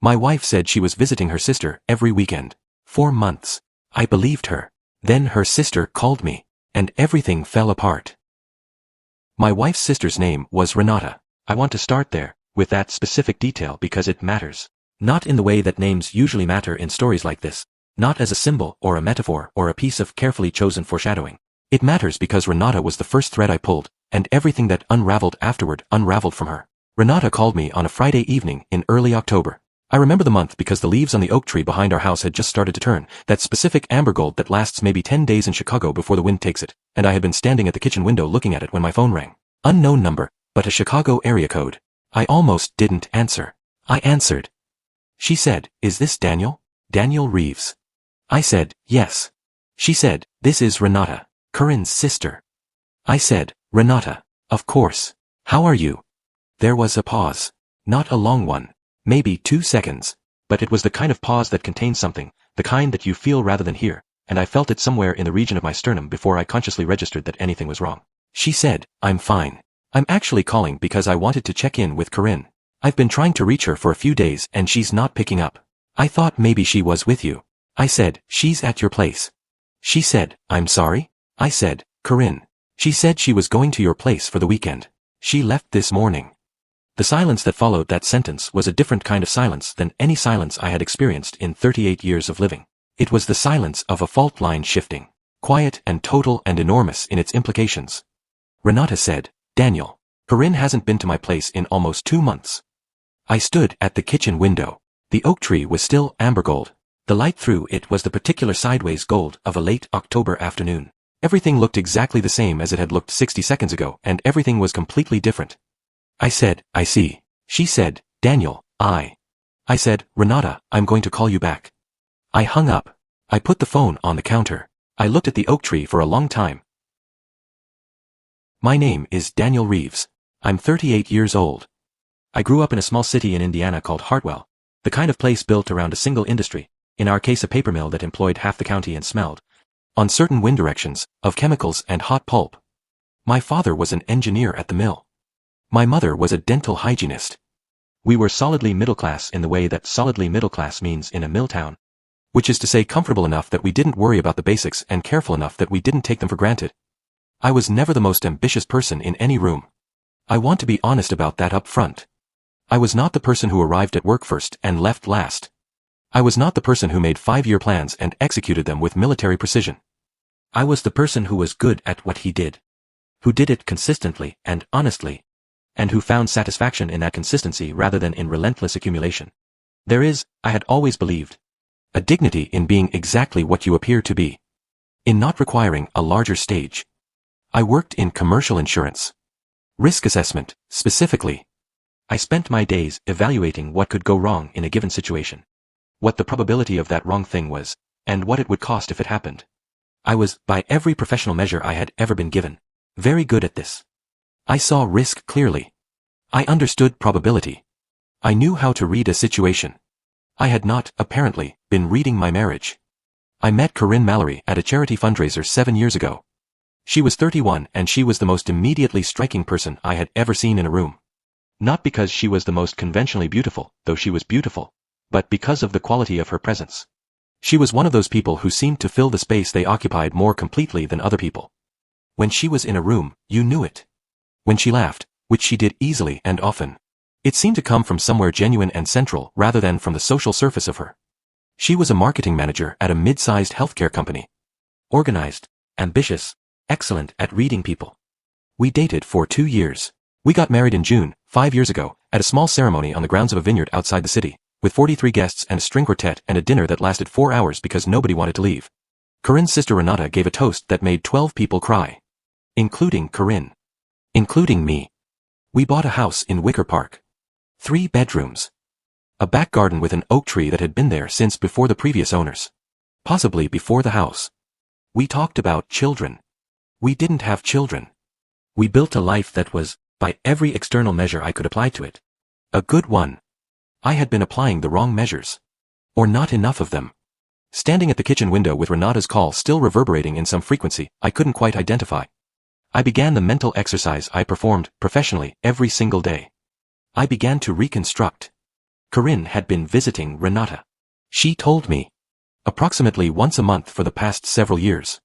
My wife said she was visiting her sister every weekend. 4 months. I believed her. Then her sister called me, and everything fell apart. My wife's sister's name was Renata. I want to start there, with that specific detail because it matters. Not in the way that names usually matter in stories like this. Not as a symbol or a metaphor or a piece of carefully chosen foreshadowing. It matters because Renata was the first thread I pulled, and everything that unraveled afterward unraveled from her. Renata called me on a Friday evening in early October. I remember the month because the leaves on the oak tree behind our house had just started to turn, that specific amber gold that lasts maybe 10 days in Chicago before the wind takes it, and I had been standing at the kitchen window looking at it when my phone rang. Unknown number, but a Chicago area code. I almost didn't answer. I answered. She said, "Is this Daniel? Daniel Reeves?" I said, "Yes." She said, "This is Renata, Corinne's sister." I said, "Renata, of course. How are you?" There was a pause. Not a long one. Maybe 2 seconds. But it was the kind of pause that contains something, the kind that you feel rather than hear, and I felt it somewhere in the region of my sternum before I consciously registered that anything was wrong. She said, "I'm fine. I'm actually calling because I wanted to check in with Corinne. I've been trying to reach her for a few days and she's not picking up. I thought maybe she was with you." I said, "She's at your place." She said, "I'm sorry?" I said, "Corinne. She said she was going to your place for the weekend. She left this morning." The silence that followed that sentence was a different kind of silence than any silence I had experienced in 38 years of living. It was the silence of a fault line shifting, quiet and total and enormous in its implications. Renata said, "Daniel, Corinne hasn't been to my place in almost 2 months." I stood at the kitchen window. The oak tree was still amber gold. The light through it was the particular sideways gold of a late October afternoon. Everything looked exactly the same as it had looked 60 seconds ago, and everything was completely different. I said, "I see." She said, "Daniel, I said, "Renata, I'm going to call you back." I hung up. I put the phone on the counter. I looked at the oak tree for a long time. My name is Daniel Reeves. I'm 38 years old. I grew up in a small city in Indiana called Hartwell, the kind of place built around a single industry, in our case a paper mill that employed half the county and smelled, on certain wind directions, of chemicals and hot pulp. My father was an engineer at the mill. My mother was a dental hygienist. We were solidly middle class in the way that solidly middle class means in a mill town, which is to say comfortable enough that we didn't worry about the basics and careful enough that we didn't take them for granted. I was never the most ambitious person in any room. I want to be honest about that up front. I was not the person who arrived at work first and left last. I was not the person who made 5-year plans and executed them with military precision. I was the person who was good at what he did, who did it consistently and honestly, and who found satisfaction in that consistency rather than in relentless accumulation. There is, I had always believed, a dignity in being exactly what you appear to be, in not requiring a larger stage. I worked in commercial insurance. Risk assessment, specifically. I spent my days evaluating what could go wrong in a given situation, what the probability of that wrong thing was, and what it would cost if it happened. I was, by every professional measure I had ever been given, very good at this. I saw risk clearly. I understood probability. I knew how to read a situation. I had not, apparently, been reading my marriage. I met Corinne Mallory at a charity fundraiser 7 years ago. She was 31 and she was the most immediately striking person I had ever seen in a room. Not because she was the most conventionally beautiful, though she was beautiful, but because of the quality of her presence. She was one of those people who seemed to fill the space they occupied more completely than other people. When she was in a room, you knew it. When she laughed, which she did easily and often, it seemed to come from somewhere genuine and central rather than from the social surface of her. She was a marketing manager at a mid-sized healthcare company. Organized, ambitious, excellent at reading people. We dated for 2 years. We got married in June, 5 years ago, at a small ceremony on the grounds of a vineyard outside the city, with 43 guests and a string quartet and a dinner that lasted 4 hours because nobody wanted to leave. Corinne's sister Renata gave a toast that made 12 people cry. Including Corinne. Including me. We bought a house in Wicker Park. 3 bedrooms. A back garden with an oak tree that had been there since before the previous owners. Possibly before the house. We talked about children. We didn't have children. We built a life that was, by every external measure I could apply to it, a good one. I had been applying the wrong measures. Or not enough of them. Standing at the kitchen window with Renata's call still reverberating in some frequency I couldn't quite identify, I began the mental exercise I performed professionally every single day. I began to reconstruct. Corinne had been visiting Renata. She told me. Approximately once a month for the past several years.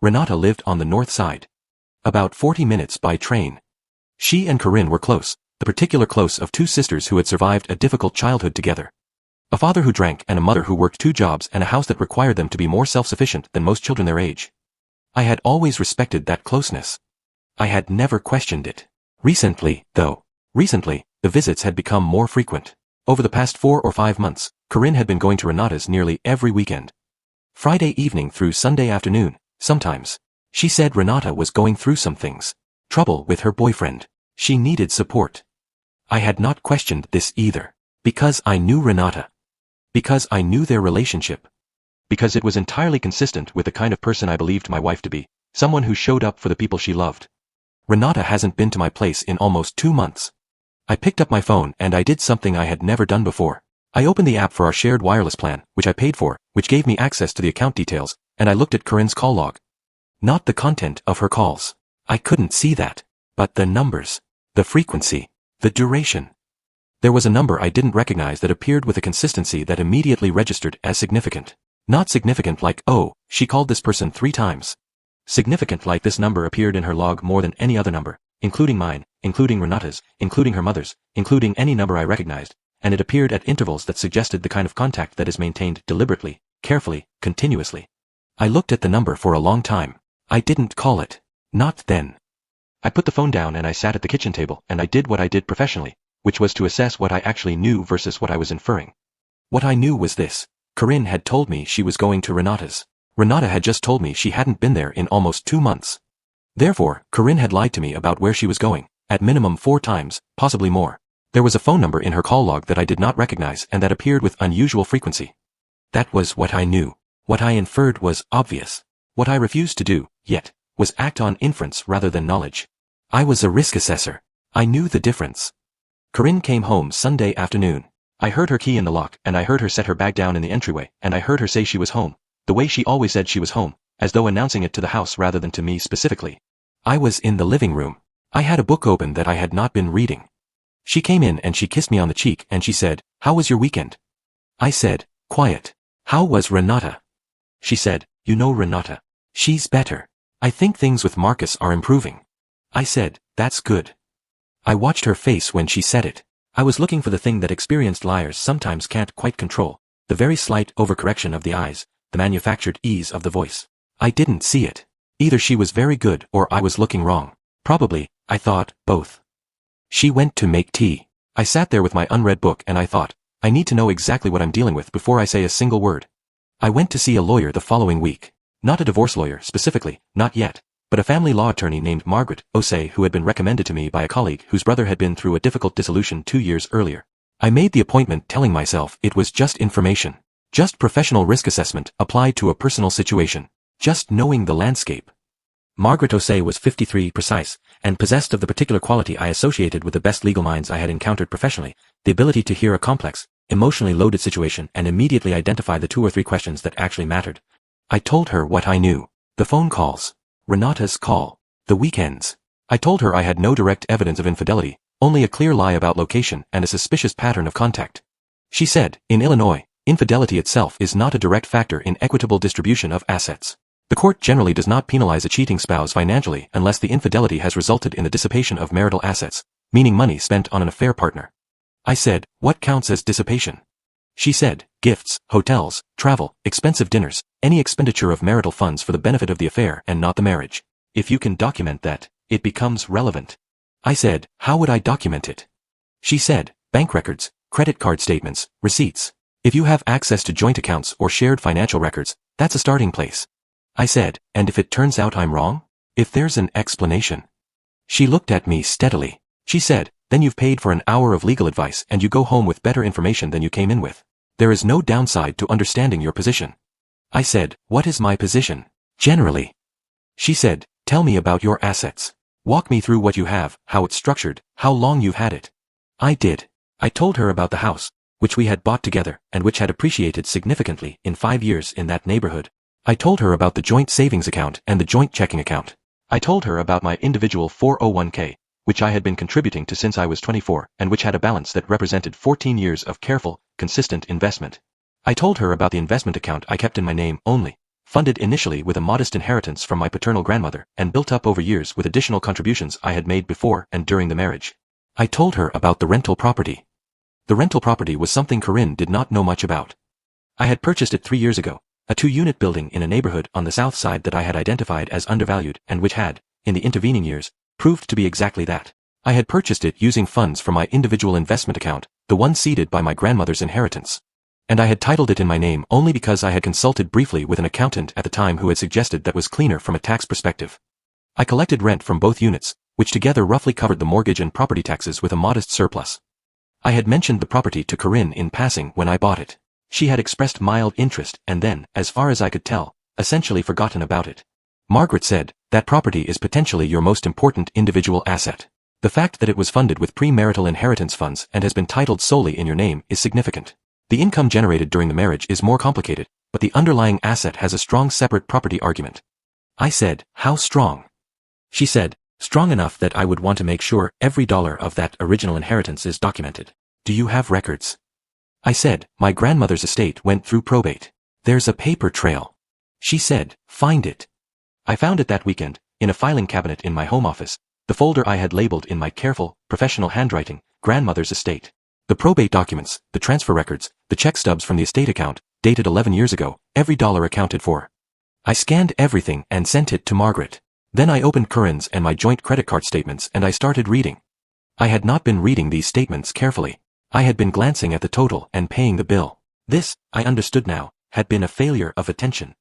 Renata lived on the north side. About 40 minutes by train. She and Corinne were close, the particular close of two sisters who had survived a difficult childhood together. A father who drank and a mother who worked 2 jobs and a house that required them to be more self-sufficient than most children their age. I had always respected that closeness. I had never questioned it. Recently, the visits had become more frequent. Over the past 4 or 5 months, Corinne had been going to Renata's nearly every weekend. Friday evening through Sunday afternoon, sometimes. She said Renata was going through some things. Trouble with her boyfriend. She needed support. I had not questioned this either. Because I knew Renata. Because I knew their relationship. Because it was entirely consistent with the kind of person I believed my wife to be, someone who showed up for the people she loved. Renata hasn't been to my place in almost 2 months. I picked up my phone and I did something I had never done before. I opened the app for our shared wireless plan, which I paid for, which gave me access to the account details, and I looked at Corinne's call log. Not the content of her calls. I couldn't see that. But the numbers. The frequency. The duration. There was a number I didn't recognize that appeared with a consistency that immediately registered as significant. Not significant like, oh, she called this person 3 times. Significant like this number appeared in her log more than any other number, including mine, including Renata's, including her mother's, including any number I recognized, and it appeared at intervals that suggested the kind of contact that is maintained deliberately, carefully, continuously. I looked at the number for a long time. I didn't call it. Not then. I put the phone down and I sat at the kitchen table and I did what I did professionally, which was to assess what I actually knew versus what I was inferring. What I knew was this. Corinne had told me she was going to Renata's. Renata had just told me she hadn't been there in almost 2 months. Therefore, Corinne had lied to me about where she was going, at minimum 4 times, possibly more. There was a phone number in her call log that I did not recognize and that appeared with unusual frequency. That was what I knew. What I inferred was obvious. What I refused to do, yet, was act on inference rather than knowledge. I was a risk assessor. I knew the difference. Corinne came home Sunday afternoon. I heard her key in the lock, and I heard her set her bag down in the entryway, and I heard her say she was home, the way she always said she was home, as though announcing it to the house rather than to me specifically. I was in the living room. I had a book open that I had not been reading. She came in and she kissed me on the cheek and she said, "How was your weekend?" I said, "Quiet." "How was Renata?" She said, "You know Renata. She's better. I think things with Marcus are improving." I said, "That's good." I watched her face when she said it. I was looking for the thing that experienced liars sometimes can't quite control, the very slight overcorrection of the eyes, the manufactured ease of the voice. I didn't see it. Either she was very good or I was looking wrong. Probably, I thought, both. She went to make tea. I sat there with my unread book and I thought, I need to know exactly what I'm dealing with before I say a single word. I went to see a lawyer the following week. Not a divorce lawyer specifically, not yet, but a family law attorney named Margaret Osei who had been recommended to me by a colleague whose brother had been through a difficult dissolution 2 years earlier. I made the appointment telling myself it was just information. Just professional risk assessment applied to a personal situation. Just knowing the landscape. Margaret Osei was 53 precise, and possessed of the particular quality I associated with the best legal minds I had encountered professionally, the ability to hear a complex, emotionally loaded situation and immediately identify the 2 or 3 questions that actually mattered. I told her what I knew. The phone calls. Renata's call. The weekends. I told her I had no direct evidence of infidelity, only a clear lie about location and a suspicious pattern of contact. She said, in Illinois, infidelity itself is not a direct factor in equitable distribution of assets. The court generally does not penalize a cheating spouse financially unless the infidelity has resulted in the dissipation of marital assets, meaning money spent on an affair partner. I said, what counts as dissipation? She said, gifts, hotels, travel, expensive dinners, any expenditure of marital funds for the benefit of the affair and not the marriage. If you can document that, it becomes relevant. I said, how would I document it? She said, bank records, credit card statements, receipts. If you have access to joint accounts or shared financial records, that's a starting place. I said, and if it turns out I'm wrong? If there's an explanation? She looked at me steadily. She said, then you've paid for an hour of legal advice and you go home with better information than you came in with. There is no downside to understanding your position. I said, what is my position? Generally. She said, tell me about your assets. Walk me through what you have, how it's structured, how long you've had it. I did. I told her about the house, which we had bought together and which had appreciated significantly in 5 years in that neighborhood. I told her about the joint savings account and the joint checking account. I told her about my individual 401k, which I had been contributing to since I was 24, and which had a balance that represented 14 years of careful, consistent investment. I told her about the investment account I kept in my name only, funded initially with a modest inheritance from my paternal grandmother, and built up over years with additional contributions I had made before and during the marriage. I told her about the rental property. The rental property was something Corinne did not know much about. I had purchased it 3 years ago, a 2-unit building in a neighborhood on the south side that I had identified as undervalued and which had, in the intervening years, proved to be exactly that. I had purchased it using funds from my individual investment account, the one seeded by my grandmother's inheritance. And I had titled it in my name only because I had consulted briefly with an accountant at the time who had suggested that was cleaner from a tax perspective. I collected rent from both units, which together roughly covered the mortgage and property taxes with a modest surplus. I had mentioned the property to Corinne in passing when I bought it. She had expressed mild interest and then, as far as I could tell, essentially forgotten about it. Margaret said, "That property is potentially your most important individual asset. The fact that it was funded with premarital inheritance funds and has been titled solely in your name is significant. The income generated during the marriage is more complicated, but the underlying asset has a strong separate property argument." I said, "How strong?" She said, "Strong enough that I would want to make sure every dollar of that original inheritance is documented. Do you have records?" I said, "My grandmother's estate went through probate. There's a paper trail." She said, "Find it." I found it that weekend, in a filing cabinet in my home office, the folder I had labeled in my careful, professional handwriting, "Grandmother's estate." The probate documents, the transfer records, the check stubs from the estate account, dated 11 years ago, every dollar accounted for. I scanned everything and sent it to Margaret. Then I opened Corinne's and my joint credit card statements and I started reading. I had not been reading these statements carefully. I had been glancing at the total and paying the bill. This, I understood now, had been a failure of attention.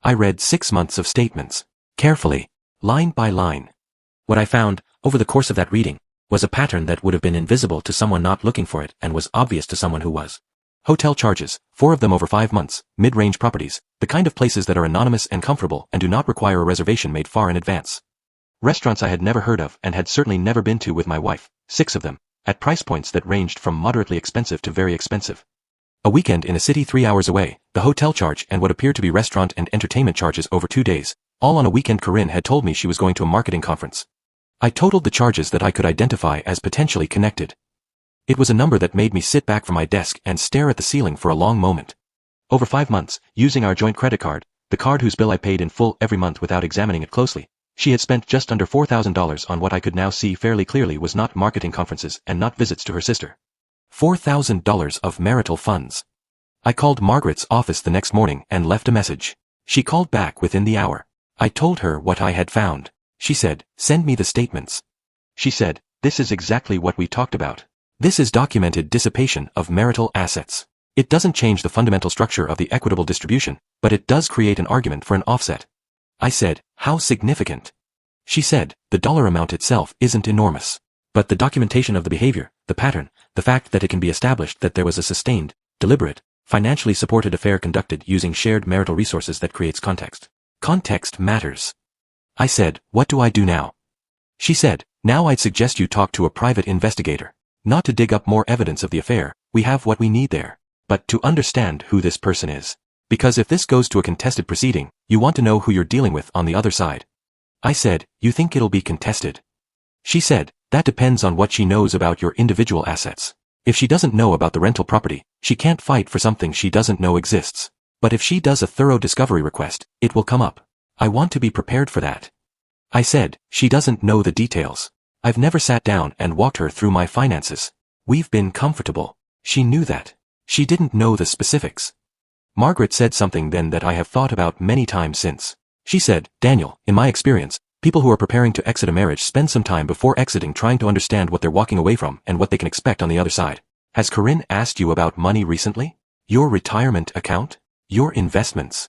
I read 6 months of statements, carefully, line by line. What I found, over the course of that reading, was a pattern that would have been invisible to someone not looking for it and was obvious to someone who was. Hotel charges, 4 of them over 5 months, mid-range properties, the kind of places that are anonymous and comfortable and do not require a reservation made far in advance. Restaurants I had never heard of and had certainly never been to with my wife, 6 of them, at price points that ranged from moderately expensive to very expensive. A weekend in a city 3 hours away, the hotel charge and what appeared to be restaurant and entertainment charges over 2 days, all on a weekend. Corinne had told me she was going to a marketing conference. I totaled the charges that I could identify as potentially connected. It was a number that made me sit back from my desk and stare at the ceiling for a long moment. Over 5 months, using our joint credit card, the card whose bill I paid in full every month without examining it closely, she had spent just under $4,000 on what I could now see fairly clearly was not marketing conferences and not visits to her sister. $4,000 of marital funds. I called Margaret's office the next morning and left a message. She called back within the hour. I told her what I had found. She said, "Send me the statements." She said, "This is exactly what we talked about. This is documented dissipation of marital assets. It doesn't change the fundamental structure of the equitable distribution, but it does create an argument for an offset." I said, "How significant?" She said, "The dollar amount itself isn't enormous, but the documentation of the behavior, the pattern, the fact that it can be established that there was a sustained, deliberate, financially supported affair conducted using shared marital resources that creates context. Context matters." I said, "What do I do now?" She said, "Now I'd suggest you talk to a private investigator. Not to dig up more evidence of the affair, we have what we need there, but to understand who this person is. Because if this goes to a contested proceeding, you want to know who you're dealing with on the other side." I said, "You think it'll be contested?" She said, "That depends on what she knows about your individual assets. If she doesn't know about the rental property, she can't fight for something she doesn't know exists. But if she does a thorough discovery request, it will come up. I want to be prepared for that." I said, "She doesn't know the details. I've never sat down and walked her through my finances. We've been comfortable. She knew that. She didn't know the specifics." Margaret said something then that I have thought about many times since. She said, "Daniel, in my experience, people who are preparing to exit a marriage spend some time before exiting trying to understand what they're walking away from and what they can expect on the other side. Has Corinne asked you about money recently? Your retirement account? Your investments?"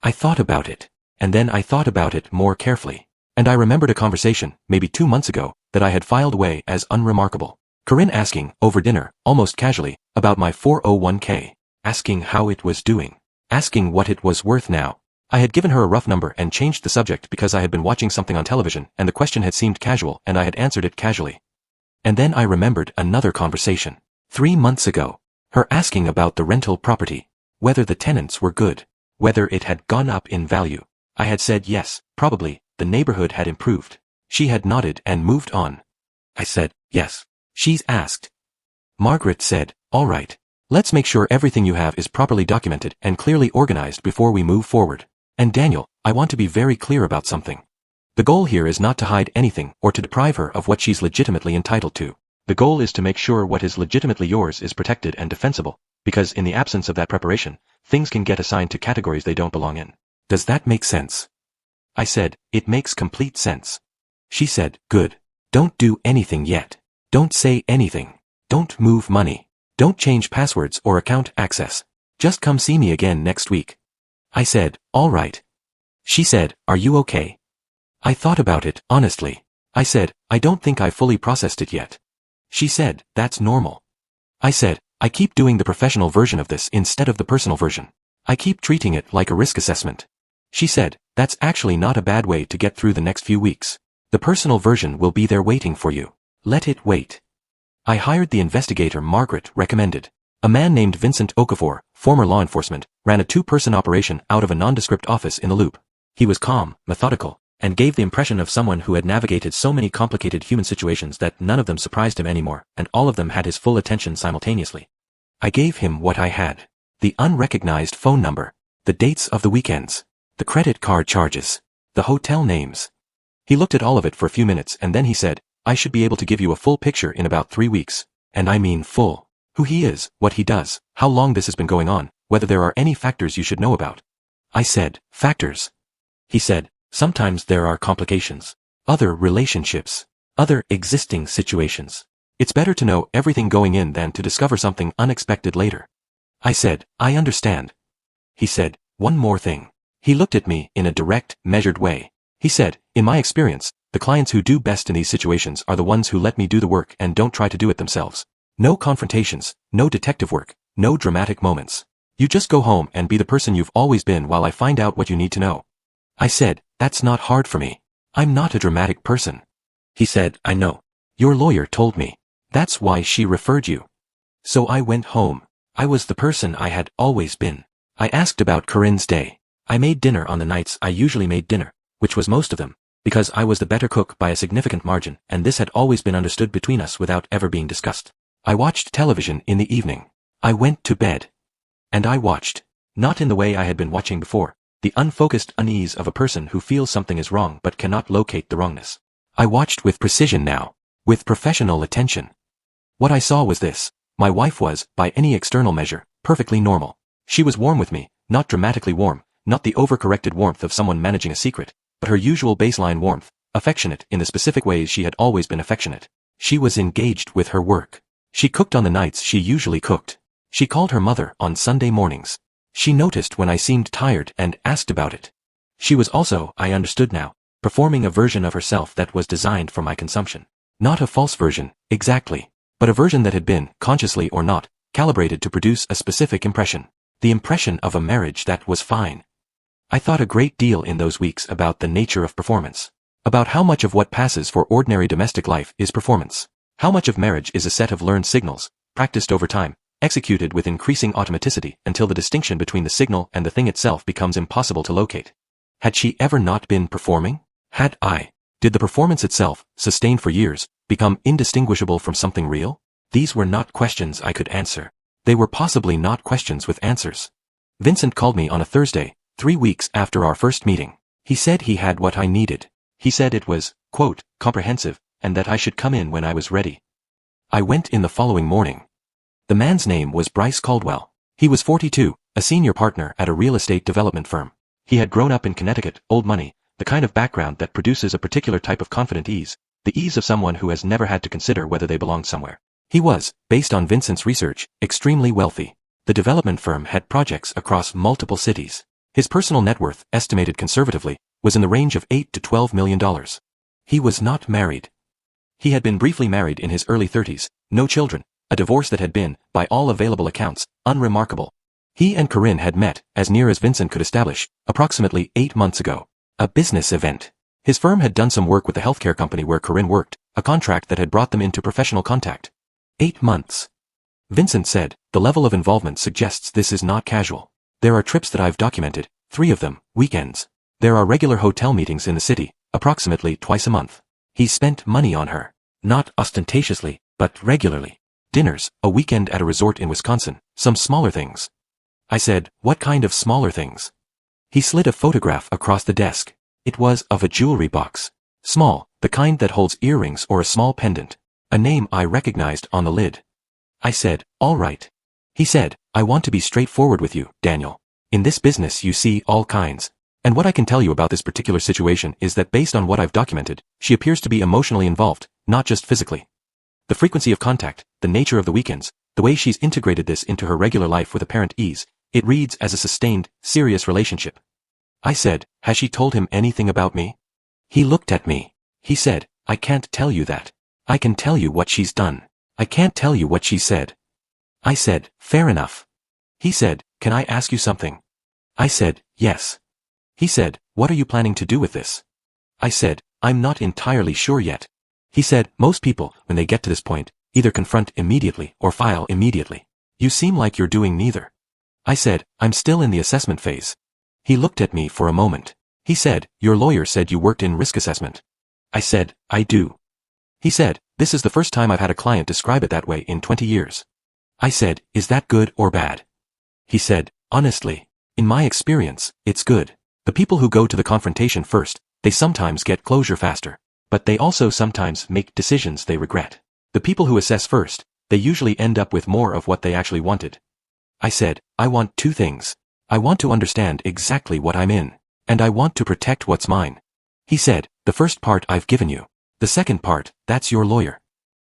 I thought about it. And then I thought about it more carefully. And I remembered a conversation, maybe 2 months ago, that I had filed away as unremarkable. Corinne asking, over dinner, almost casually, about my 401k. Asking how it was doing. Asking what it was worth now. I had given her a rough number and changed the subject because I had been watching something on television and the question had seemed casual and I had answered it casually. And then I remembered another conversation. 3 months ago. Her asking about the rental property. Whether the tenants were good. Whether it had gone up in value. I had said yes, probably, the neighborhood had improved. She had nodded and moved on. I said, yes. She's asked. Margaret said, all right. Let's make sure everything you have is properly documented and clearly organized before we move forward. And Daniel, I want to be very clear about something. The goal here is not to hide anything or to deprive her of what she's legitimately entitled to. The goal is to make sure what is legitimately yours is protected and defensible, because in the absence of that preparation, things can get assigned to categories they don't belong in. Does that make sense? I said, it makes complete sense. She said, good. Don't do anything yet. Don't say anything. Don't move money. Don't change passwords or account access. Just come see me again next week. I said, all right. She said, are you okay? I thought about it, honestly. I said, I don't think I fully processed it yet. She said, that's normal. I said, I keep doing the professional version of this instead of the personal version. I keep treating it like a risk assessment. She said, that's actually not a bad way to get through the next few weeks. The personal version will be there waiting for you. Let it wait. I hired the investigator Margaret recommended. A man named Vincent Okafor, former law enforcement, ran a 2-person operation out of a nondescript office in the Loop. He was calm, methodical, and gave the impression of someone who had navigated so many complicated human situations that none of them surprised him anymore, and all of them had his full attention simultaneously. I gave him what I had. The unrecognized phone number, the dates of the weekends, the credit card charges, the hotel names. He looked at all of it for a few minutes and then he said, I should be able to give you a full picture in about 3 weeks. And I mean full. Who he is, what he does, how long this has been going on, whether there are any factors you should know about. I said, factors. He said, sometimes there are complications. Other relationships. Other existing situations. It's better to know everything going in than to discover something unexpected later. I said, I understand. He said, one more thing. He looked at me in a direct, measured way. He said, in my experience, the clients who do best in these situations are the ones who let me do the work and don't try to do it themselves. No confrontations, no detective work, no dramatic moments. You just go home and be the person you've always been while I find out what you need to know. I said, that's not hard for me. I'm not a dramatic person. He said, I know. Your lawyer told me. That's why she referred you. So I went home. I was the person I had always been. I asked about Corinne's day. I made dinner on the nights I usually made dinner, which was most of them, because I was the better cook by a significant margin, and this had always been understood between us without ever being discussed. I watched television in the evening. I went to bed. And I watched. Not in the way I had been watching before, the unfocused unease of a person who feels something is wrong but cannot locate the wrongness. I watched with precision now, with professional attention. What I saw was this. My wife was, by any external measure, perfectly normal. She was warm with me, not dramatically warm, not the overcorrected warmth of someone managing a secret, but her usual baseline warmth, affectionate in the specific ways she had always been affectionate. She was engaged with her work. She cooked on the nights she usually cooked. She called her mother on Sunday mornings. She noticed when I seemed tired and asked about it. She was also, I understood now, performing a version of herself that was designed for my consumption. Not a false version, exactly, but a version that had been, consciously or not, calibrated to produce a specific impression. The impression of a marriage that was fine. I thought a great deal in those weeks about the nature of performance. About how much of what passes for ordinary domestic life is performance. How much of marriage is a set of learned signals, practiced over time, executed with increasing automaticity until the distinction between the signal and the thing itself becomes impossible to locate. Had she ever not been performing? Had I? Did the performance itself, sustained for years, become indistinguishable from something real? These were not questions I could answer. They were possibly not questions with answers. Vincent called me on a Thursday, 3 weeks after our first meeting. He said he had what I needed. He said it was, quote, comprehensive, and that I should come in when I was ready. I went in the following morning. The man's name was Bryce Caldwell. He was 42, a senior partner at a real estate development firm. He had grown up in Connecticut, old money, the kind of background that produces a particular type of confident ease, the ease of someone who has never had to consider whether they belong somewhere. He was, based on Vincent's research, extremely wealthy. The development firm had projects across multiple cities. His personal net worth, estimated conservatively, was in the range of $8 to $12 million. He was not married. He had been briefly married in his early 30s, no children, a divorce that had been, by all available accounts, unremarkable. He and Corinne had met, as near as Vincent could establish, approximately 8 months ago. A business event. His firm had done some work with the healthcare company where Corinne worked, a contract that had brought them into professional contact. 8 months. Vincent said, the level of involvement suggests this is not casual. There are trips that I've documented, 3 of them, weekends. There are regular hotel meetings in the city, approximately twice a month. He spent money on her. not ostentatiously, but regularly. Dinners, a weekend at a resort in Wisconsin, some smaller things. I said, what kind of smaller things? He slid a photograph across the desk. It was of a jewelry box. Small, the kind that holds earrings or a small pendant. A name I recognized on the lid. I said, all right. He said, I want to be straightforward with you, Daniel. In this business you see all kinds. And what I can tell you about this particular situation is that based on what I've documented, she appears to be emotionally involved, not just physically. The frequency of contact, the nature of the weekends, the way she's integrated this into her regular life with apparent ease, it reads as a sustained, serious relationship. I said, has she told him anything about me? He looked at me. He said, I can't tell you that. I can tell you what she's done. I can't tell you what she said. I said, fair enough. He said, can I ask you something? I said, yes. He said, what are you planning to do with this? I said, I'm not entirely sure yet. He said, most people, when they get to this point, either confront immediately or file immediately. You seem like you're doing neither. I said, I'm still in the assessment phase. He looked at me for a moment. He said, your lawyer said you worked in risk assessment. I said, I do. He said, this is the first time I've had a client describe it that way in 20 years. I said, is that good or bad? He said, honestly, in my experience, it's good. The people who go to the confrontation first, they sometimes get closure faster, but they also sometimes make decisions they regret. The people who assess first, they usually end up with more of what they actually wanted. I said, I want two things. I want to understand exactly what I'm in, and I want to protect what's mine. He said, the first part I've given you. The second part, that's your lawyer.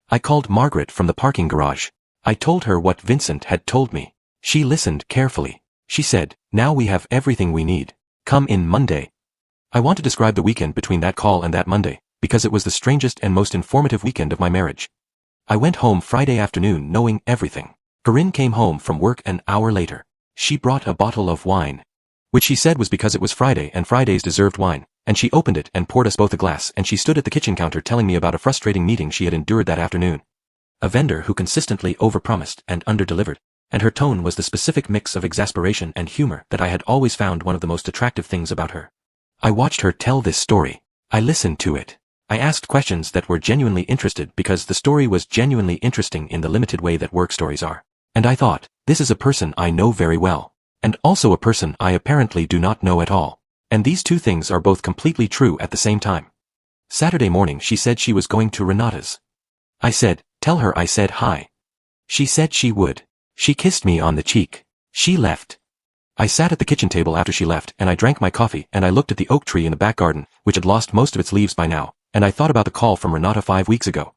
I called Margaret from the parking garage. I told her what Vincent had told me. She listened carefully. She said, now we have everything we need. Come in Monday. I want to describe the weekend between that call and that Monday, because it was the strangest and most informative weekend of my marriage. I went home Friday afternoon knowing everything. Corinne came home from work an hour later. She brought a bottle of wine, which she said was because it was Friday and Fridays deserved wine, and she opened it and poured us both a glass, and she stood at the kitchen counter telling me about a frustrating meeting she had endured that afternoon. A vendor who consistently overpromised and underdelivered, and her tone was the specific mix of exasperation and humor that I had always found one of the most attractive things about her. I watched her tell this story. I listened to it. I asked questions that were genuinely interested because the story was genuinely interesting in the limited way that work stories are. And I thought, this is a person I know very well, and also a person I apparently do not know at all. And these two things are both completely true at the same time. Saturday morning she said she was going to Renata's. I said, tell her I said hi. She said she would. She kissed me on the cheek. She left. I sat at the kitchen table after she left and I drank my coffee and I looked at the oak tree in the back garden, which had lost most of its leaves by now, and I thought about the call from Renata 5 weeks ago.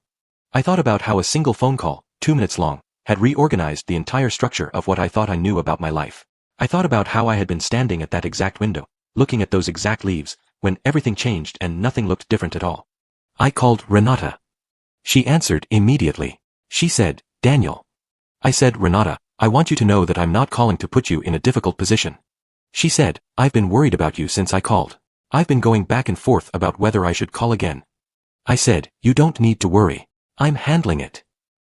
I thought about how a single phone call, 2 minutes long, had reorganized the entire structure of what I thought I knew about my life. I thought about how I had been standing at that exact window, looking at those exact leaves, when everything changed and nothing looked different at all. I called Renata. She answered immediately. She said, Daniel. I said, Renata, I want you to know that I'm not calling to put you in a difficult position. She said, I've been worried about you since I called. I've been going back and forth about whether I should call again. I said, you don't need to worry. I'm handling it.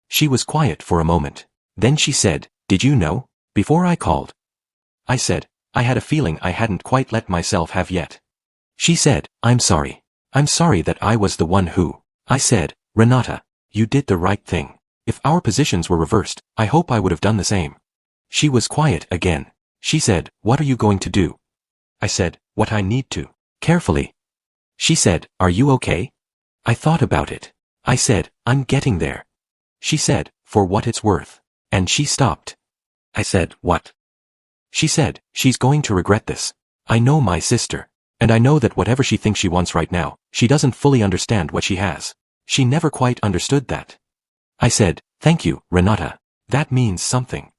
She was quiet for a moment. Then she said, did you know? Before I called. I said, I had a feeling I hadn't quite let myself have yet. She said, I'm sorry. I'm sorry that I was the one who. I said, Renata, you did the right thing. If our positions were reversed, I hope I would have done the same. She was quiet again. She said, what are you going to do? I said, what I need to. Carefully. She said, are you okay? I thought about it. I said, I'm getting there. She said, for what it's worth. And she stopped. I said, what? She said, she's going to regret this. I know my sister. And I know that whatever she thinks she wants right now, she doesn't fully understand what she has. She never quite understood that. I said, thank you, Renata. That means something.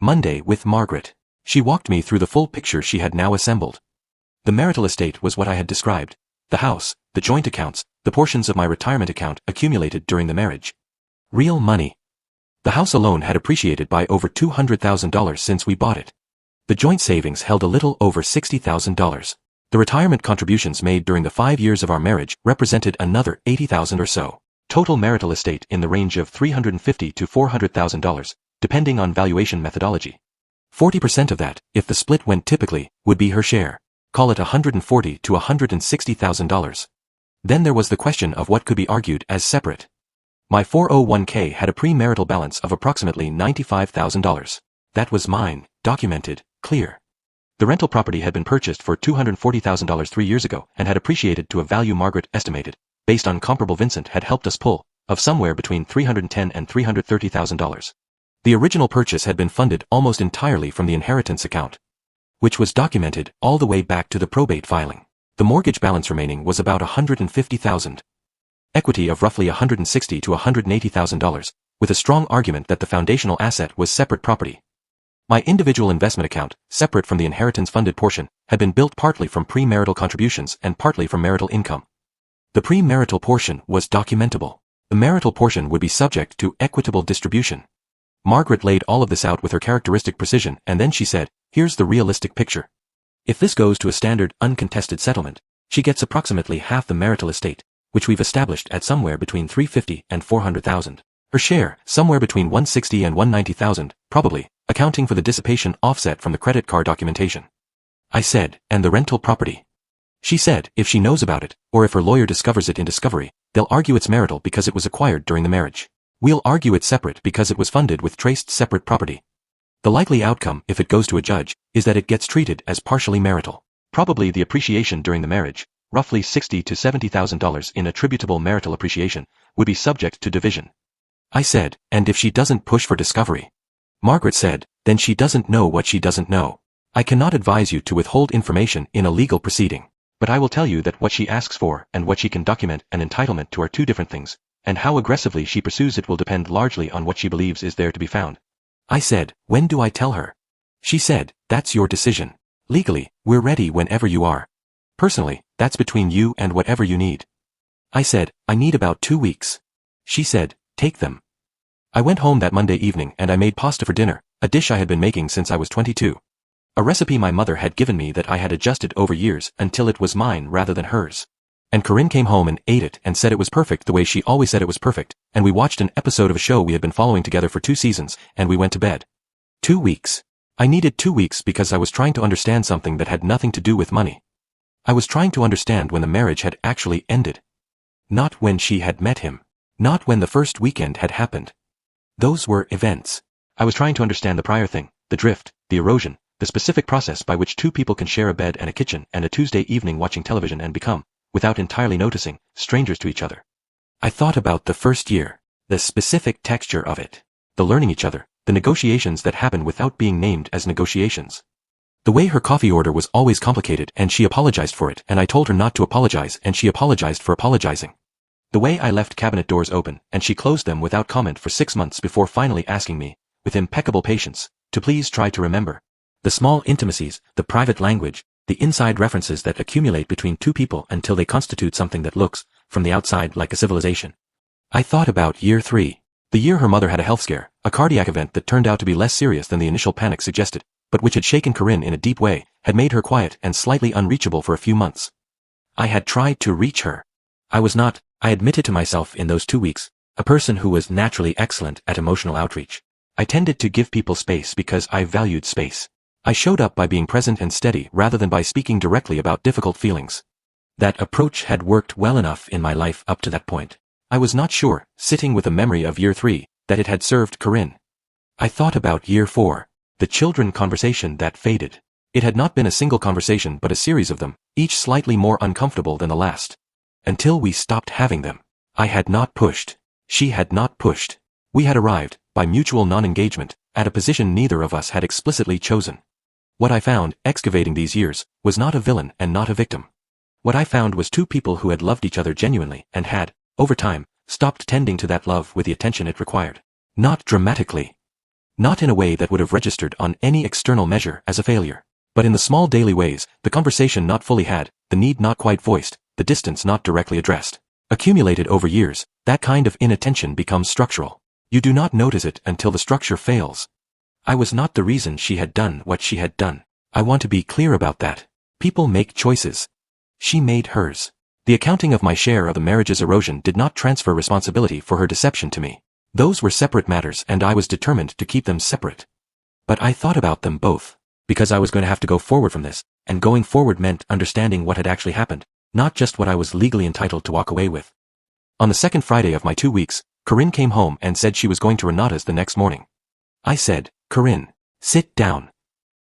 Monday with Margaret. She walked me through the full picture she had now assembled. The marital estate was what I had described. The house, the joint accounts, the portions of my retirement account accumulated during the marriage. Real money. The house alone had appreciated by over $200,000 since we bought it. The joint savings held a little over $60,000. The retirement contributions made during the 5 years of our marriage represented another $80,000 or so. Total marital estate in the range of $350,000 to $400,000, depending on valuation methodology. 40% of that, if the split went typically, would be her share. Call it $140,000 to $160,000. Then there was the question of what could be argued as separate. My 401k had a premarital balance of approximately $95,000. That was mine, documented, clear. The rental property had been purchased for $240,000 3 years ago and had appreciated to a value Margaret estimated, based on comparable Vincent had helped us pull, of somewhere between $310,000 and $330,000. The original purchase had been funded almost entirely from the inheritance account, which was documented all the way back to the probate filing. The mortgage balance remaining was about $150,000. Equity of roughly $160,000 to $180,000, with a strong argument that the foundational asset was separate property. My individual investment account, separate from the inheritance-funded portion, had been built partly from premarital contributions and partly from marital income. The premarital portion was documentable. The marital portion would be subject to equitable distribution. Margaret laid all of this out with her characteristic precision, and then she said, "Here's the realistic picture. If this goes to a standard, uncontested settlement, she gets approximately half the marital estate, which we've established at somewhere between $350,000 and $400,000. Her share, somewhere between $160,000 and $190,000, probably, accounting for the dissipation offset from the credit card documentation." I said, "And the rental property?" She said, "If she knows about it, or if her lawyer discovers it in discovery, they'll argue it's marital because it was acquired during the marriage. We'll argue it's separate because it was funded with traced separate property. The likely outcome, if it goes to a judge, is that it gets treated as partially marital. Probably the appreciation during the marriage, roughly $60,000 to $70,000 in attributable marital appreciation, would be subject to division." I said, "And if she doesn't push for discovery?" Margaret said, "Then she doesn't know what she doesn't know. I cannot advise you to withhold information in a legal proceeding. But I will tell you that what she asks for and what she can document an entitlement to are two different things, and how aggressively she pursues it will depend largely on what she believes is there to be found." I said, "When do I tell her?" She said, "That's your decision. Legally, we're ready whenever you are. Personally, that's between you and whatever you need." I said, "I need about 2 weeks." She said, "Take them." I went home that Monday evening and I made pasta for dinner, a dish I had been making since I was 22. A recipe my mother had given me that I had adjusted over years until it was mine rather than hers. And Corinne came home and ate it and said it was perfect the way she always said it was perfect, and we watched an episode of a show we had been following together for 2 seasons, and we went to bed. 2 weeks. I needed 2 weeks because I was trying to understand something that had nothing to do with money. I was trying to understand when the marriage had actually ended. Not when she had met him. Not when the first weekend had happened. Those were events. I was trying to understand the prior thing, the drift, the erosion, the specific process by which 2 people can share a bed and a kitchen and a Tuesday evening watching television and become, without entirely noticing, strangers to each other. I thought about the first year, the specific texture of it, the learning each other, the negotiations that happen without being named as negotiations. The way her coffee order was always complicated and she apologized for it and I told her not to apologize and she apologized for apologizing. The way I left cabinet doors open and she closed them without comment for 6 months before finally asking me, with impeccable patience, to please try to remember. The small intimacies, the private language, the inside references that accumulate between 2 people until they constitute something that looks, from the outside, like a civilization. I thought about year 3. The year her mother had a health scare, a cardiac event that turned out to be less serious than the initial panic suggested, but which had shaken Corinne in a deep way, had made her quiet and slightly unreachable for a few months. I had tried to reach her. I was not, I admitted to myself in those 2 weeks, a person who was naturally excellent at emotional outreach. I tended to give people space because I valued space. I showed up by being present and steady rather than by speaking directly about difficult feelings. That approach had worked well enough in my life up to that point. I was not sure, sitting with a memory of year 3, that it had served Corinne. I thought about year 4, the children conversation that faded. It had not been a single conversation but a series of them, each slightly more uncomfortable than the last. Until we stopped having them. I had not pushed. She had not pushed. We had arrived, by mutual non-engagement, at a position neither of us had explicitly chosen. What I found, excavating these years, was not a villain and not a victim. What I found was 2 people who had loved each other genuinely and had, over time, stopped tending to that love with the attention it required. Not dramatically. Not in a way that would have registered on any external measure as a failure. But in the small daily ways, the conversation not fully had, the need not quite voiced, the distance not directly addressed. Accumulated over years, that kind of inattention becomes structural. You do not notice it until the structure fails. I was not the reason she had done what she had done. I want to be clear about that. People make choices. She made hers. The accounting of my share of the marriage's erosion did not transfer responsibility for her deception to me. Those were separate matters and I was determined to keep them separate. But I thought about them both. Because I was going to have to go forward from this, and going forward meant understanding what had actually happened, not just what I was legally entitled to walk away with. On the second Friday of my 2 weeks, Corinne came home and said she was going to Renata's the next morning. I said, Corinne, sit down.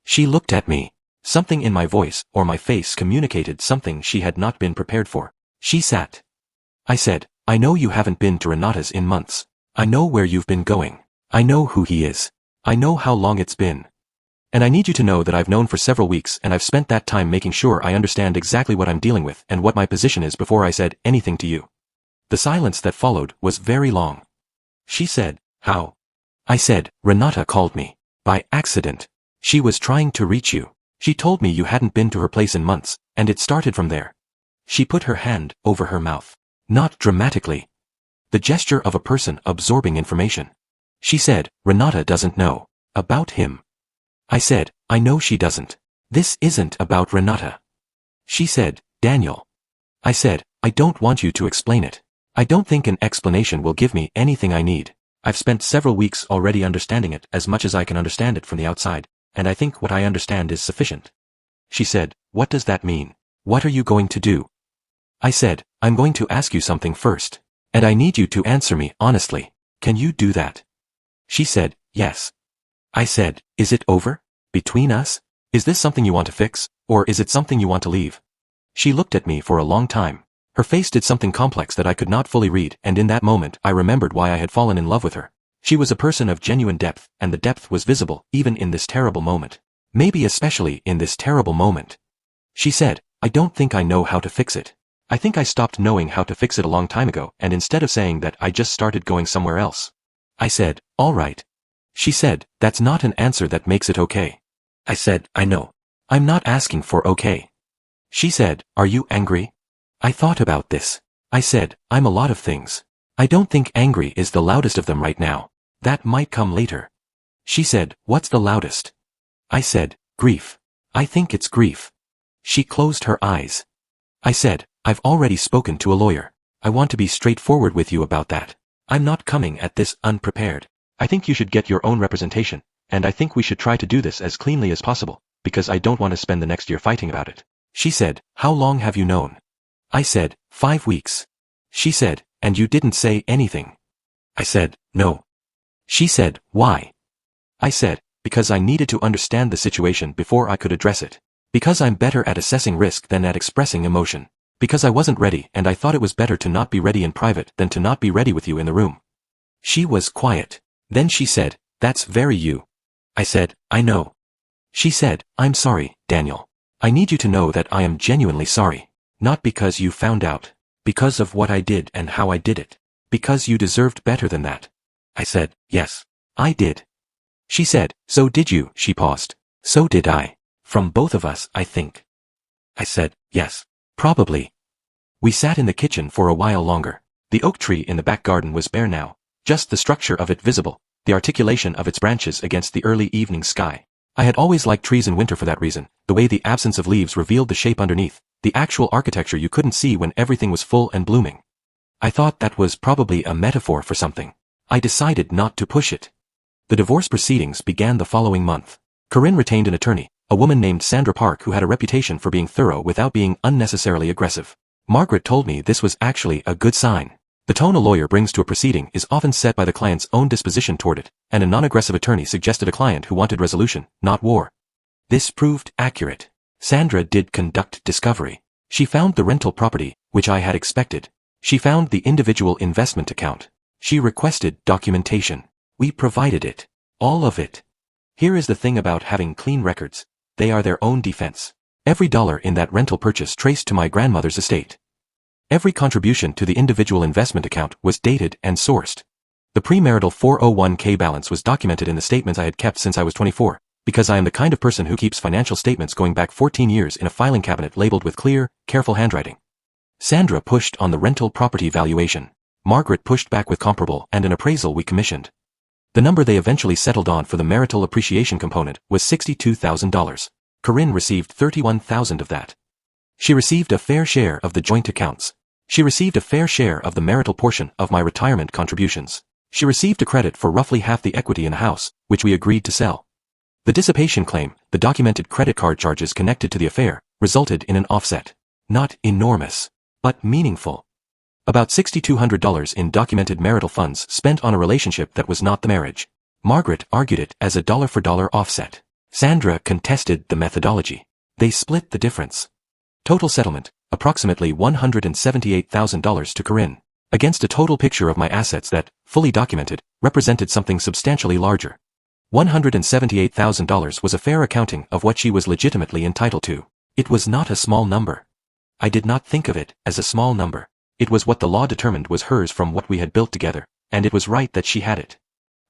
She looked at me. Something in my voice or my face communicated something she had not been prepared for. She sat. I said, I know you haven't been to Renata's in months. I know where you've been going. I know who he is. I know how long it's been. And I need you to know that I've known for several weeks and I've spent that time making sure I understand exactly what I'm dealing with and what my position is before I said anything to you. The silence that followed was very long. She said, how? I said, Renata called me. By accident. She was trying to reach you. She told me you hadn't been to her place in months, and it started from there. She put her hand over her mouth. Not dramatically. The gesture of a person absorbing information. She said, Renata doesn't know. About him. I said, I know she doesn't. This isn't about Renata. She said, Daniel. I said, I don't want you to explain it. I don't think an explanation will give me anything I need. I've spent several weeks already understanding it as much as I can understand it from the outside, and I think what I understand is sufficient. She said, what does that mean? What are you going to do? I said, I'm going to ask you something first. And I need you to answer me honestly. Can you do that? She said, yes. I said, is it over? Between us? Is this something you want to fix, or is it something you want to leave? She looked at me for a long time. Her face did something complex that I could not fully read, and in that moment I remembered why I had fallen in love with her. She was a person of genuine depth, and the depth was visible even in this terrible moment. Maybe especially in this terrible moment. She said, I don't think I know how to fix it. I think I stopped knowing how to fix it a long time ago, and instead of saying that, I just started going somewhere else. I said, all right. She said, that's not an answer that makes it okay. I said, I know. I'm not asking for okay. She said, are you angry? I thought about this. I said, I'm a lot of things. I don't think angry is the loudest of them right now. That might come later. She said, what's the loudest? I said, grief. I think it's grief. She closed her eyes. I said, I've already spoken to a lawyer. I want to be straightforward with you about that. I'm not coming at this unprepared. I think you should get your own representation, and I think we should try to do this as cleanly as possible, because I don't want to spend the next year fighting about it. She said, how long have you known? I said, 5 weeks. She said, and you didn't say anything. I said, no. She said, why? I said, because I needed to understand the situation before I could address it. Because I'm better at assessing risk than at expressing emotion. Because I wasn't ready and I thought it was better to not be ready in private than to not be ready with you in the room. She was quiet. Then she said, that's very you. I said, I know. She said, I'm sorry, Daniel. I need you to know that I am genuinely sorry. Not because you found out. Because of what I did and how I did it. Because you deserved better than that. I said, yes, I did. She said, so did you? She paused. So did I. From both of us, I think. I said, yes, probably. We sat in the kitchen for a while longer. The oak tree in the back garden was bare now, just the structure of it visible, the articulation of its branches against the early evening sky. I had always liked trees in winter for that reason, the way the absence of leaves revealed the shape underneath, the actual architecture you couldn't see when everything was full and blooming. I thought that was probably a metaphor for something. I decided not to push it. The divorce proceedings began the following month. Corinne retained an attorney, a woman named Sandra Park who had a reputation for being thorough without being unnecessarily aggressive. Margaret told me this was actually a good sign. The tone a lawyer brings to a proceeding is often set by the client's own disposition toward it, and a non-aggressive attorney suggested a client who wanted resolution, not war. This proved accurate. Sandra did conduct discovery. She found the rental property, which I had expected. She found the individual investment account. She requested documentation. We provided it. All of it. Here is the thing about having clean records. They are their own defense. Every dollar in that rental purchase traced to my grandmother's estate. Every contribution to the individual investment account was dated and sourced. The premarital 401k balance was documented in the statements I had kept since I was 24, because I am the kind of person who keeps financial statements going back 14 years in a filing cabinet labeled with clear, careful handwriting. Sandra pushed on the rental property valuation. Margaret pushed back with comparable and an appraisal we commissioned. The number they eventually settled on for the marital appreciation component was $62,000. Corinne received $31,000 of that. She received a fair share of the joint accounts. She received a fair share of the marital portion of my retirement contributions. She received a credit for roughly half the equity in the house, which we agreed to sell. The dissipation claim, the documented credit card charges connected to the affair, resulted in an offset. Not enormous, but meaningful. About $6,200 in documented marital funds spent on a relationship that was not the marriage. Margaret argued it as a dollar-for-dollar offset. Sandra contested the methodology. They split the difference. Total settlement, approximately $178,000 to Corinne, against a total picture of my assets that, fully documented, represented something substantially larger. $178,000 was a fair accounting of what she was legitimately entitled to. It was not a small number. I did not think of it as a small number. It was what the law determined was hers from what we had built together, and it was right that she had it.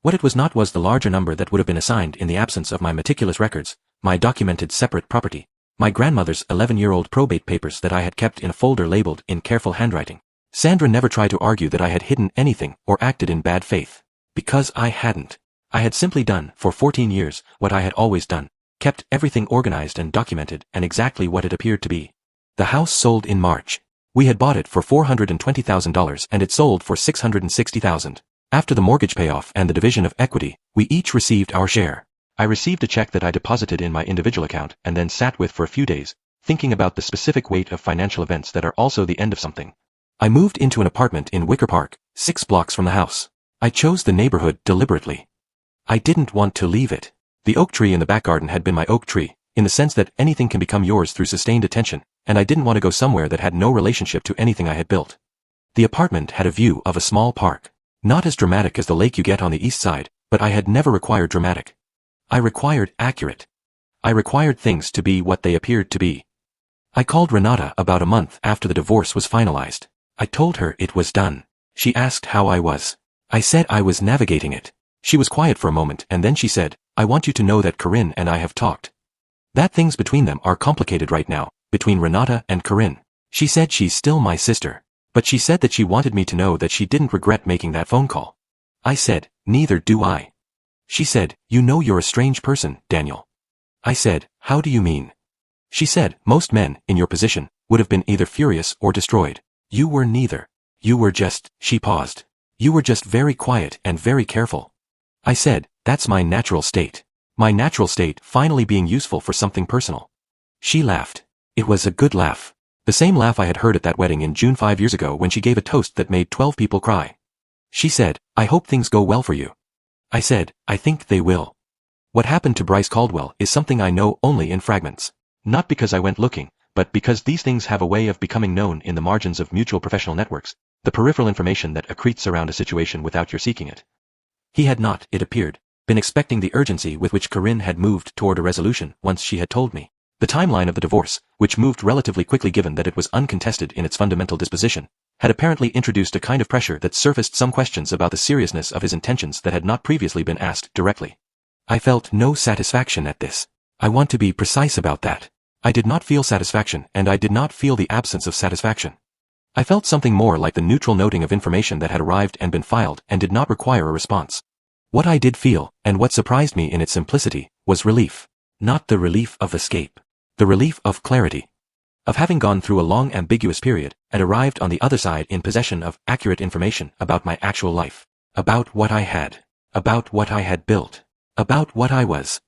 What it was not was the larger number that would have been assigned in the absence of my meticulous records, my documented separate property, my grandmother's 11-year-old probate papers that I had kept in a folder labeled in careful handwriting. Sandra never tried to argue that I had hidden anything or acted in bad faith. Because I hadn't. I had simply done, for 14 years, what I had always done, kept everything organized and documented and exactly what it appeared to be. The house sold in March. We had bought it for $420,000 and it sold for $660,000. After the mortgage payoff and the division of equity, we each received our share. I received a check that I deposited in my individual account and then sat with for a few days, thinking about the specific weight of financial events that are also the end of something. I moved into an apartment in Wicker Park, 6 blocks from the house. I chose the neighborhood deliberately. I didn't want to leave it. The oak tree in the back garden had been my oak tree, in the sense that anything can become yours through sustained attention, and I didn't want to go somewhere that had no relationship to anything I had built. The apartment had a view of a small park. Not as dramatic as the lake you get on the east side, but I had never required dramatic. I required accurate. I required things to be what they appeared to be. I called Renata about a month after the divorce was finalized. I told her it was done. She asked how I was. I said I was navigating it. She was quiet for a moment and then she said, I want you to know that Corinne and I have talked. That things between them are complicated right now, between Renata and Corinne. She said she's still my sister. But she said that she wanted me to know that she didn't regret making that phone call. I said, neither do I. She said, you know you're a strange person, Daniel. I said, how do you mean? She said, most men, in your position, would have been either furious or destroyed. You were neither. You were just, she paused. You were just very quiet and very careful. I said, that's my natural state. My natural state finally being useful for something personal. She laughed. It was a good laugh. The same laugh I had heard at that wedding in June 5 years ago when she gave a toast that made 12 people cry. She said, I hope things go well for you. I said, I think they will. What happened to Bryce Caldwell is something I know only in fragments. Not because I went looking, but because these things have a way of becoming known in the margins of mutual professional networks, the peripheral information that accretes around a situation without your seeking it. He had not, it appeared, been expecting the urgency with which Corinne had moved toward a resolution once she had told me. The timeline of the divorce, which moved relatively quickly given that it was uncontested in its fundamental disposition, had apparently introduced a kind of pressure that surfaced some questions about the seriousness of his intentions that had not previously been asked directly. I felt no satisfaction at this. I want to be precise about that. I did not feel satisfaction and I did not feel the absence of satisfaction. I felt something more like the neutral noting of information that had arrived and been filed and did not require a response. What I did feel, and what surprised me in its simplicity, was relief. Not the relief of escape. The relief of clarity. Of having gone through a long ambiguous period, and arrived on the other side in possession of accurate information about my actual life. About what I had. About what I had built. About what I was.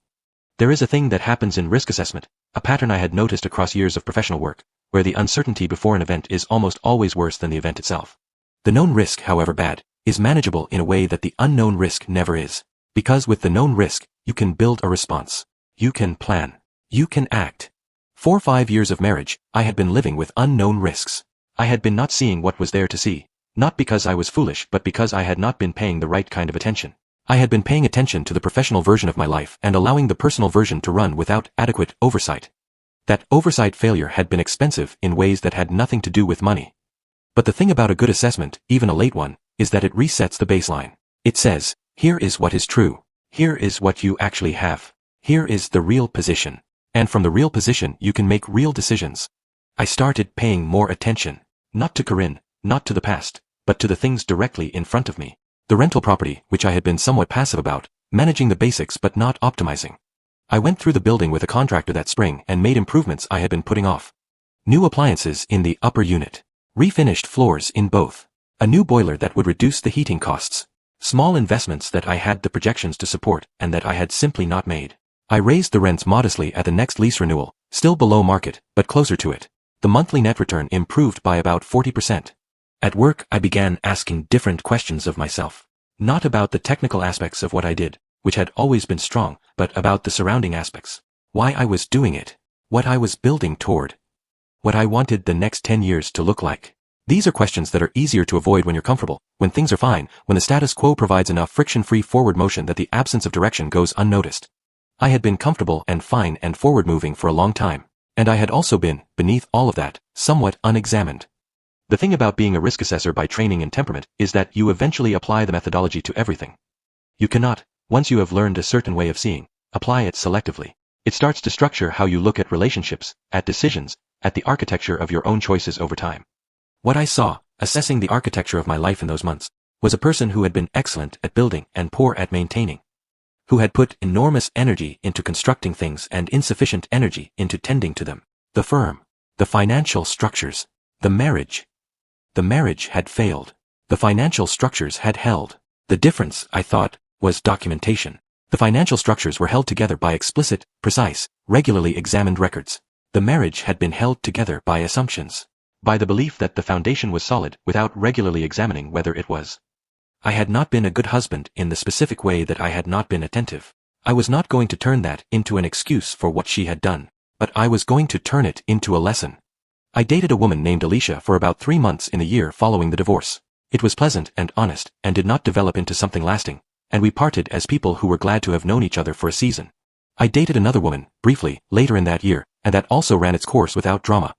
There is a thing that happens in risk assessment, a pattern I had noticed across years of professional work, where the uncertainty before an event is almost always worse than the event itself. The known risk, however bad, is manageable in a way that the unknown risk never is. Because with the known risk, you can build a response. You can plan. You can act. For 5 years of marriage, I had been living with unknown risks. I had been not seeing what was there to see. Not because I was foolish but because I had not been paying the right kind of attention. I had been paying attention to the professional version of my life and allowing the personal version to run without adequate oversight. That oversight failure had been expensive in ways that had nothing to do with money. But the thing about a good assessment, even a late one, is that it resets the baseline. It says, here is what is true. Here is what you actually have. Here is the real position. And from the real position you can make real decisions. I started paying more attention. Not to Corinne, not to the past, but to the things directly in front of me. The rental property, which I had been somewhat passive about, managing the basics but not optimizing. I went through the building with a contractor that spring and made improvements I had been putting off. New appliances in the upper unit. Refinished floors in both. A new boiler that would reduce the heating costs. Small investments that I had the projections to support and that I had simply not made. I raised the rents modestly at the next lease renewal, still below market, but closer to it. The monthly net return improved by about 40%. At work, I began asking different questions of myself. Not about the technical aspects of what I did, which had always been strong, but about the surrounding aspects. Why I was doing it. What I was building toward. What I wanted the next 10 years to look like. These are questions that are easier to avoid when you're comfortable, when things are fine, when the status quo provides enough friction-free forward motion that the absence of direction goes unnoticed. I had been comfortable and fine and forward-moving for a long time, and I had also been, beneath all of that, somewhat unexamined. The thing about being a risk assessor by training and temperament is that you eventually apply the methodology to everything. You cannot, once you have learned a certain way of seeing, apply it selectively. It starts to structure how you look at relationships, at decisions, at the architecture of your own choices over time. What I saw, assessing the architecture of my life in those months, was a person who had been excellent at building and poor at maintaining. Who had put enormous energy into constructing things and insufficient energy into tending to them. The firm. The financial structures. The marriage. The marriage had failed. The financial structures had held. The difference, I thought, was documentation. The financial structures were held together by explicit, precise, regularly examined records. The marriage had been held together by assumptions. By the belief that the foundation was solid without regularly examining whether it was. I had not been a good husband in the specific way that I had not been attentive. I was not going to turn that into an excuse for what she had done, but I was going to turn it into a lesson. I dated a woman named Alicia for about 3 months in the year following the divorce. It was pleasant and honest and did not develop into something lasting, and we parted as people who were glad to have known each other for a season. I dated another woman, briefly, later in that year, and that also ran its course without drama.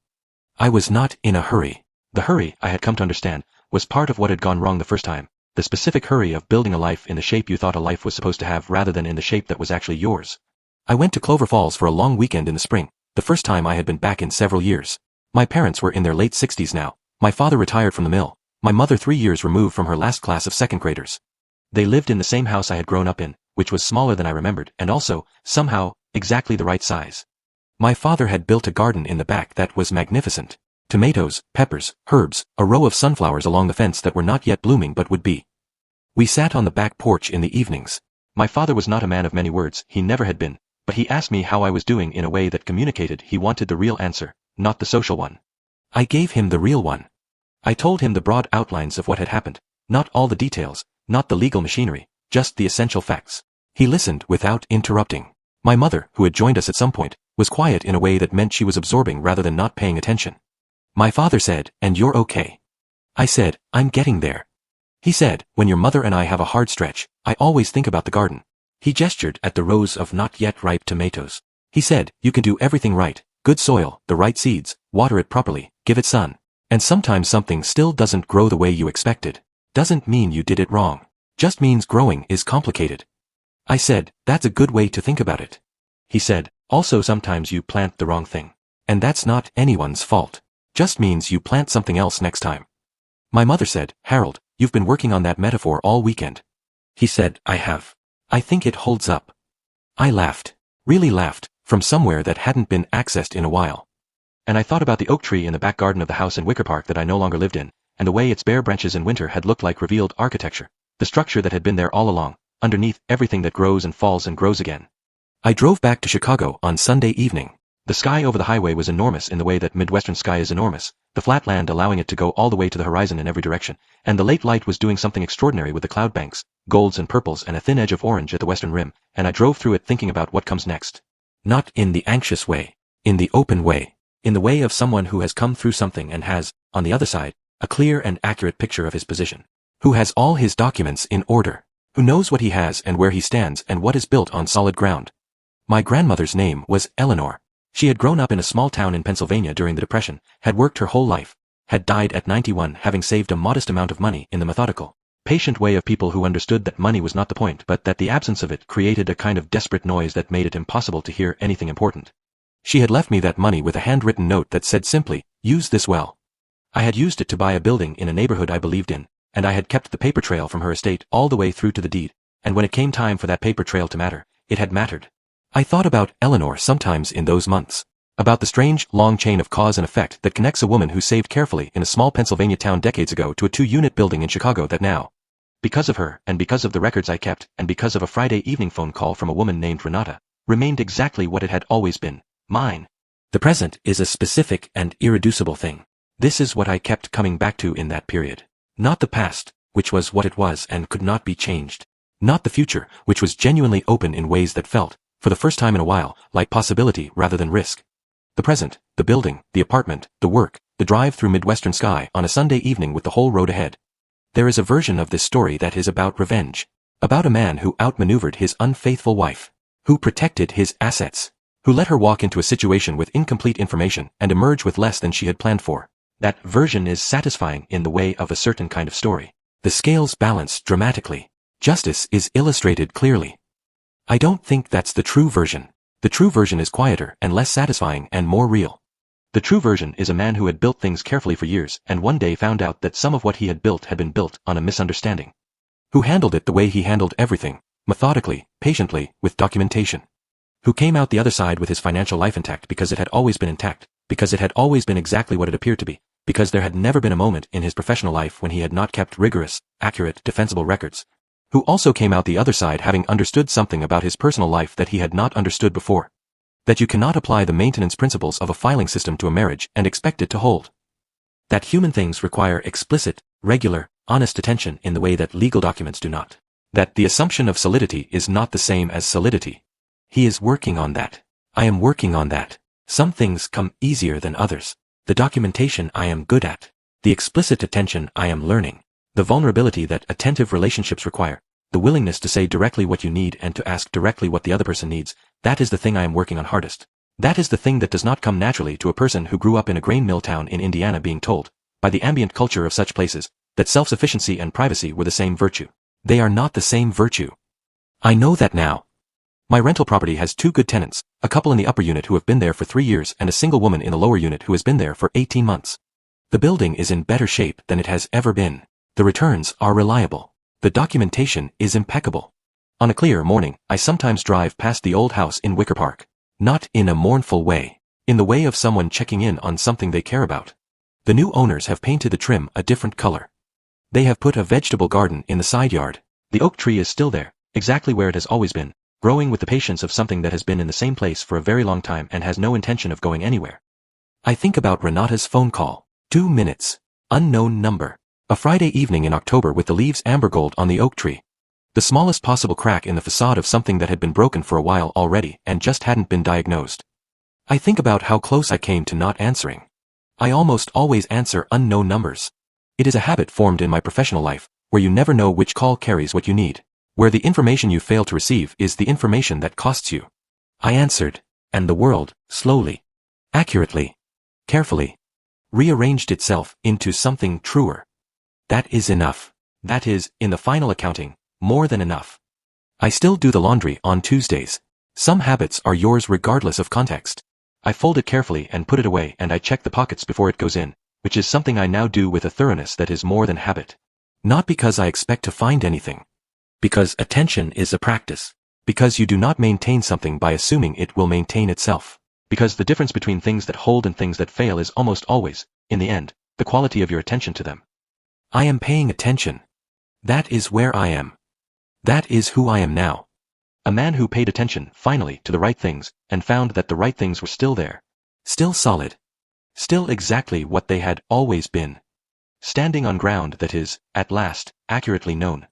I was not in a hurry. The hurry, I had come to understand, was part of what had gone wrong the first time. The specific hurry of building a life in the shape you thought a life was supposed to have rather than in the shape that was actually yours. I went to Clover Falls for a long weekend in the spring, the first time I had been back in several years. My parents were in their late 60s now. My father retired from the mill. My mother 3 years removed from her last class of second graders. They lived in the same house I had grown up in, which was smaller than I remembered, and also, somehow, exactly the right size. My father had built a garden in the back that was magnificent. Tomatoes, peppers, herbs, a row of sunflowers along the fence that were not yet blooming but would be. We sat on the back porch in the evenings. My father was not a man of many words, he never had been, but he asked me how I was doing in a way that communicated he wanted the real answer, not the social one. I gave him the real one. I told him the broad outlines of what had happened, not all the details, not the legal machinery, just the essential facts. He listened without interrupting. My mother, who had joined us at some point, was quiet in a way that meant she was absorbing rather than not paying attention. My father said, "And you're okay?" I said, "I'm getting there." He said, "When your mother and I have a hard stretch, I always think about the garden." He gestured at the rows of not yet ripe tomatoes. He said, "You can do everything right, good soil, the right seeds, water it properly, give it sun. And sometimes something still doesn't grow the way you expected. Doesn't mean you did it wrong. Just means growing is complicated." I said, "That's a good way to think about it." He said, "Also sometimes you plant the wrong thing. And that's not anyone's fault. Just means you plant something else next time." My mother said, "Harold, you've been working on that metaphor all weekend." He said, "I have. I think it holds up." I laughed. Really laughed, from somewhere that hadn't been accessed in a while. And I thought about the oak tree in the back garden of the house in Wicker Park that I no longer lived in, and the way its bare branches in winter had looked like revealed architecture, the structure that had been there all along, underneath everything that grows and falls and grows again. I drove back to Chicago on Sunday evening. The sky over the highway was enormous in the way that Midwestern sky is enormous, the flat land allowing it to go all the way to the horizon in every direction, and the late light was doing something extraordinary with the cloud banks, golds and purples and a thin edge of orange at the western rim, and I drove through it thinking about what comes next. Not in the anxious way, in the open way, in the way of someone who has come through something and has, on the other side, a clear and accurate picture of his position, who has all his documents in order, who knows what he has and where he stands and what is built on solid ground. My grandmother's name was Eleanor. She had grown up in a small town in Pennsylvania during the Depression, had worked her whole life, had died at 91 having saved a modest amount of money in the methodical, patient way of people who understood that money was not the point but that the absence of it created a kind of desperate noise that made it impossible to hear anything important. She had left me that money with a handwritten note that said simply, "Use this well." I had used it to buy a building in a neighborhood I believed in, and I had kept the paper trail from her estate all the way through to the deed, and when it came time for that paper trail to matter, it had mattered. I thought about Eleanor sometimes in those months. About the strange, long chain of cause and effect that connects a woman who saved carefully in a small Pennsylvania town decades ago to a 2-unit building in Chicago that now, because of her, and because of the records I kept, and because of a Friday evening phone call from a woman named Renata, remained exactly what it had always been, mine. The present is a specific and irreducible thing. This is what I kept coming back to in that period. Not the past, which was what it was and could not be changed. Not the future, which was genuinely open in ways that felt, for the first time in a while, like possibility rather than risk. The present, the building, the apartment, the work, the drive through Midwestern sky on a Sunday evening with the whole road ahead. There is a version of this story that is about revenge. About a man who outmaneuvered his unfaithful wife. Who protected his assets. Who let her walk into a situation with incomplete information and emerge with less than she had planned for. That version is satisfying in the way of a certain kind of story. The scales balance dramatically. Justice is illustrated clearly. I don't think that's the true version. The true version is quieter and less satisfying and more real. The true version is a man who had built things carefully for years and one day found out that some of what he had built had been built on a misunderstanding. Who handled it the way he handled everything, methodically, patiently, with documentation. Who came out the other side with his financial life intact because it had always been intact, because it had always been exactly what it appeared to be, because there had never been a moment in his professional life when he had not kept rigorous, accurate, defensible records. Who also came out the other side having understood something about his personal life that he had not understood before. That you cannot apply the maintenance principles of a filing system to a marriage and expect it to hold. That human things require explicit, regular, honest attention in the way that legal documents do not. That the assumption of solidity is not the same as solidity. He is working on that. I am working on that. Some things come easier than others. The documentation I am good at. The explicit attention I am learning. The vulnerability that attentive relationships require. The willingness to say directly what you need and to ask directly what the other person needs. That is the thing I am working on hardest. That is the thing that does not come naturally to a person who grew up in a grain mill town in Indiana being told, by the ambient culture of such places, that self-sufficiency and privacy were the same virtue. They are not the same virtue. I know that now. My rental property has 2 good tenants, a couple in the upper unit who have been there for 3 years and a single woman in the lower unit who has been there for 18 months. The building is in better shape than it has ever been. The returns are reliable. The documentation is impeccable. On a clear morning, I sometimes drive past the old house in Wicker Park. Not in a mournful way. In the way of someone checking in on something they care about. The new owners have painted the trim a different color. They have put a vegetable garden in the side yard. The oak tree is still there, exactly where it has always been, growing with the patience of something that has been in the same place for a very long time and has no intention of going anywhere. I think about Renata's phone call. 2 minutes. Unknown number. A Friday evening in October with the leaves amber gold on the oak tree. The smallest possible crack in the facade of something that had been broken for a while already and just hadn't been diagnosed. I think about how close I came to not answering. I almost always answer unknown numbers. It is a habit formed in my professional life, where you never know which call carries what you need, where the information you fail to receive is the information that costs you. I answered, and the world, slowly, accurately, carefully, rearranged itself into something truer. That is enough. That is, in the final accounting, more than enough. I still do the laundry on Tuesdays. Some habits are yours regardless of context. I fold it carefully and put it away and I check the pockets before it goes in, which is something I now do with a thoroughness that is more than habit. Not because I expect to find anything. Because attention is a practice. Because you do not maintain something by assuming it will maintain itself. Because the difference between things that hold and things that fail is almost always, in the end, the quality of your attention to them. I am paying attention. That is where I am. That is who I am now. A man who paid attention, finally, to the right things, and found that the right things were still there. Still solid. Still exactly what they had always been. Standing on ground that is, at last, accurately known.